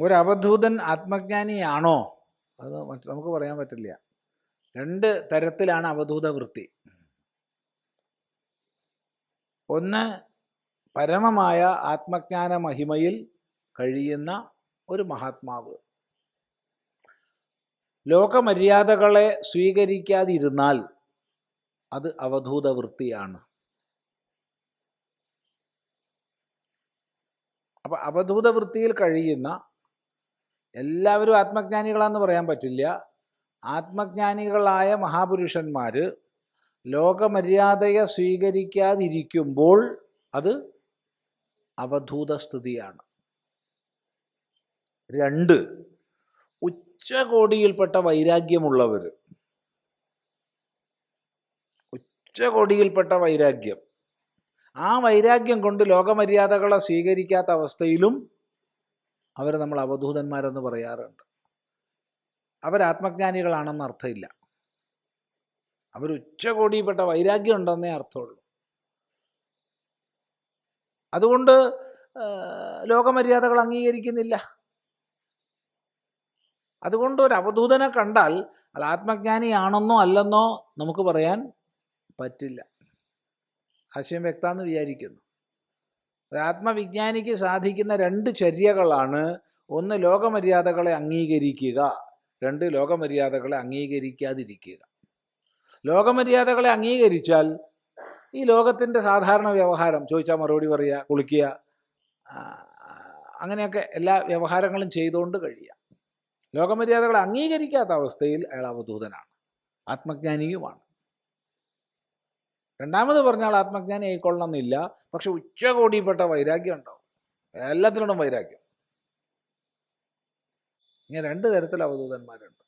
ഒരവധൂതൻ ആത്മജ്ഞാനിയാണോ? അത് നമുക്ക് പറയാൻ പറ്റില്ല. രണ്ട് തരത്തിലാണ് അവധൂത വൃത്തി. ഒന്ന്, പരമമായ ആത്മജ്ഞാന മഹിമയിൽ കഴിയുന്ന ഒരു മഹാത്മാവ് ലോകമര്യാദകളെ സ്വീകരിക്കാതിരുന്നാൽ അത് അവധൂത വൃത്തിയാണ്. അപ്പം അവധൂത വൃത്തിയിൽ കഴിയുന്ന എല്ലാവരും ആത്മജ്ഞാനികളാണെന്ന് പറയാൻ പറ്റില്ല. ആത്മജ്ഞാനികളായ മഹാപുരുഷന്മാർ ലോകമര്യാദയെ സ്വീകരിക്കാതിരിക്കുമ്പോൾ അത് അവധൂത സ്ഥിതിയാണ്. രണ്ട്, ഉച്ചകോടിയിൽപ്പെട്ട വൈരാഗ്യമുള്ളവർ, ഉച്ചകോടിയിൽപ്പെട്ട വൈരാഗ്യം, ആ വൈരാഗ്യം കൊണ്ട് ലോകമര്യാദകളെ സ്വീകരിക്കാത്ത അവസ്ഥയിലും അവരെ നമ്മൾ അവധൂതന്മാരെന്ന് പറയാറുണ്ട്. അവരാത്മജ്ഞാനികളാണെന്ന് അർത്ഥമില്ല. അവർ ഉച്ചകോടിയിൽപ്പെട്ട വൈരാഗ്യം ഉണ്ടെന്നേ അർത്ഥമുള്ളൂ. അതുകൊണ്ട് ലോകമര്യാദകൾ അംഗീകരിക്കുന്നില്ല. അതുകൊണ്ട് ഒരു അവധൂതനെ കണ്ടാൽ അത് ആത്മജ്ഞാനിയാണെന്നോ അല്ലെന്നോ നമുക്ക് പറയാൻ പറ്റില്ല. ആശയം വ്യക്തമെന്ന് വിചാരിക്കുന്നു. ഒരാത്മവിജ്ഞാനിക്ക് സാധിക്കുന്ന രണ്ട് ചര്യകളാണ്: ഒന്ന്, ലോകമര്യാദകളെ അംഗീകരിക്കുക; രണ്ട്, ലോകമര്യാദകളെ അംഗീകരിക്കാതിരിക്കുക. ലോകമര്യാദകളെ അംഗീകരിച്ചാൽ ഈ ലോകത്തിൻ്റെ സാധാരണ വ്യവഹാരം, ചോദിച്ചാൽ മറുപടി പറയുക, കുളിക്കുക, അങ്ങനെയൊക്കെ എല്ലാ വ്യവഹാരങ്ങളും ചെയ്തുകൊണ്ട് കഴിയുക. ലോകമര്യാദകളെ അംഗീകരിക്കാത്ത അവസ്ഥയിൽ അയാൾ അവധൂതനാണ്, ആത്മജ്ഞാനിയുമാണ്. രണ്ടാമത് പറഞ്ഞാൽ ആത്മജ്ഞാനി ആയിക്കൊള്ളണമെന്നില്ല, പക്ഷെ ഉച്ചകോടിപ്പെട്ട വൈരാഗ്യം ഉണ്ടാവും, എല്ലാത്തിനോടും വൈരാഗ്യം. ഇങ്ങനെ രണ്ട് തരത്തിൽ അവധൂതന്മാരുണ്ട്.